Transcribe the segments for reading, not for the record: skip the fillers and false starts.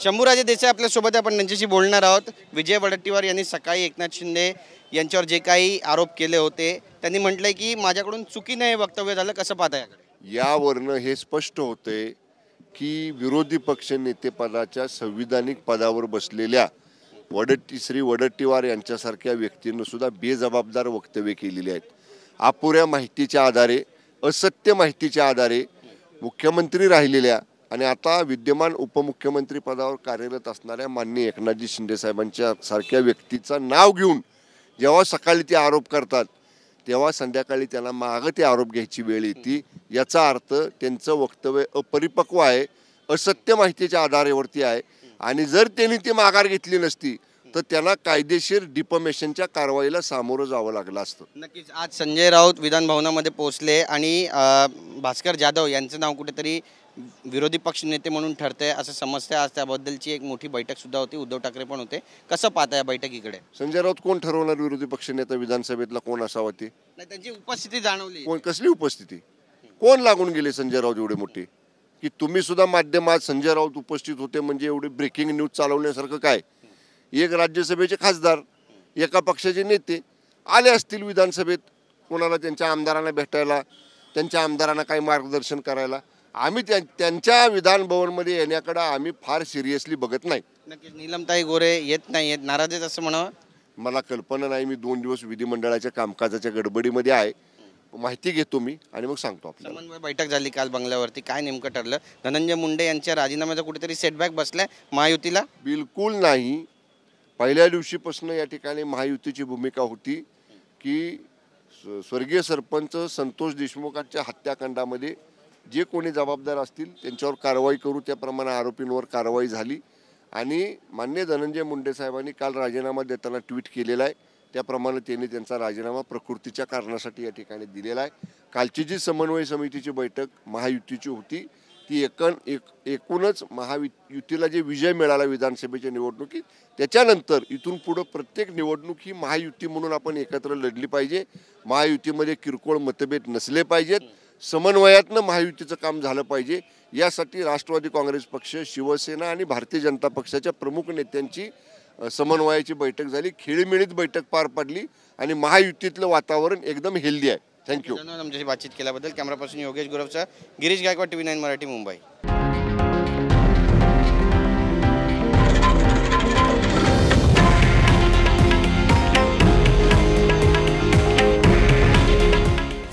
शंभूराजे देसाई आपल्यासोबत आपण त्यांच्याशी बोलणार आहोत। विजय वडेट्टीवार यांनी सकाळी एकनाथ शिंदे यांच्यावर जे काही आरोप केले होते त्यांनी म्हटलंय की माझ्याकडून चुकीने हे वक्तव्य झालं, कसं पाहता याकडे? यावरनं हे स्पष्ट होते की विरोधी पक्षनेतेपदाच्या संविधानिक पदावर बसलेल्या श्री वडेट्टीवार यांच्यासारख्या व्यक्तींनी सुद्धा बेजबाबदार वक्तव्य केलेली आहेत। अपुऱ्या माहितीच्या आधारे, असत्य माहितीच्या आधारे मुख्यमंत्री राहिलेल्या आणि आता विद्यमान उपमुख्यमंत्री पदावर कार्यरत असणाऱ्या माननीय एकनाथजी शिंदे साहेबांच्या सारख्या व्यक्तीचं नाव घेऊन जेव्हा सकाळी ते आरोप करतात तेव्हा संध्याकाळी त्यांना मागं ते आरोप घ्यायची वेळ येते। याचा अर्थ त्यांचं वक्तव्य अपरिपक्व आहे, असत्य माहितीच्या आधारावरती आहे आणि जर त्यांनी ती माघार घेतली नसती तर त्यांना कायदेशीर डिफमेशनच्या कारवाईला सामोरं जावं लागलं असतं। नक्कीच आज संजय राऊत विधान भवनामध्ये पोहोचले आणि भास्कर जाधव यांचं नाव कुठेतरी विरोधी पक्ष नेते म्हणून ठरते असं समजते। आज त्याबद्दलची एक मोठी बैठक सुद्धा होती, उद्धव ठाकरे पण होते। कसं पाहता या बैठकीकडे? संजय राऊत कोण ठरवणार विरोधी पक्ष नेता विधानसभेतला कोण असावा? ते नाही, त्यांची उपस्थिती जाणवली। कोण, कसली उपस्थिती? कोण लागून गेले संजय राऊत एवढे मोठे की तुम्ही सुद्धा माध्यमात संजय राऊत उपस्थित होते म्हणजे एवढी ब्रेकिंग न्यूज चालवण्यासारखं काय? एक राज्यसभेचे खासदार, एका पक्षाचे नेते आले असतील विधानसभेत कोणाला त्यांच्या आमदारांना भेटायला, त्यांच्या आमदारांना काही मार्गदर्शन करायला। आम्ही त्यांच्या विधान भवनमध्ये येण्याकडे आम्ही फार सिरियसली बघत नाही। नक्कीच नीलमताई गोरे येत नाही आहेत, नाराज आहेत असं म्हणावं? मला कल्पना नाही, मी 2 दिवस विधिमंडळाच्या कामकाजाच्या गडबडीमध्ये आहे, माहिती घेतो मी आणि मग सांगतो आपल्याला। समन्वय बैठक झाली काल बंगल्यावरती, काय नेमकं ठरलं? धनंजय मुंडे यांच्या राजीनाम्याचा कुठेतरी सेटबॅक बसलाय महायुतीला? बिलकुल नाही। पहिल्या दिवशीपासून या ठिकाणी महायुतीची भूमिका होती की स्वर्गीय सरपंच संतोष देशमुखांच्या हत्याकांडामध्ये जे कोणी जबाबदार असतील त्यांच्यावर कारवाई करू, त्याप्रमाणे आरोपींवर कारवाई झाली आणि माननीय धनंजय मुंडे साहेबांनी काल राजीनामा देताना ट्विट केलेला आहे, त्याप्रमाणे त्यांनी त्यांचा राजीनामा प्रकृतीच्या कारणासाठी या ठिकाणी दिलेला आहे। कालची जी समन्वय समितीची बैठक महायुतीची होती ती एकूणच महायुतीला जे विजय मिळाला विधानसभेच्या निवडणुकीत त्याच्यानंतर इथून पुढे प्रत्येक निवडणूक ही महायुती म्हणून आपण एकत्र लढली पाहिजे। महायुतीमध्ये किरकोळ मतभेद नसले पाहिजेत, समन्वयातनं महायुतीचं काम झालं पाहिजे। यासाठी राष्ट्रवादी काँग्रेस पक्ष, शिवसेना आणि भारतीय जनता पक्षाच्या प्रमुख नेत्यांची समन्वयाची बैठक झाली, खेळीमेळीत बैठक पार पडली आणि महायुतीतलं वातावरण एकदम हेल्दी आहे। थँक्यू। आमच्याशी बातचीत केल्याबद्दल। कॅमेरापर्सन योगेश गुरवचा, गिरीश गायकवाड, TV9 मराठी, मुंबई।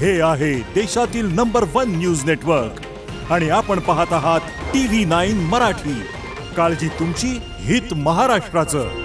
हे आहे देशातील नंबर 1 न्यूज नेटवर्क आणि आपण पाहत आहात TV9 मराठी। काळजी तुमची, हित महाराष्ट्राचं।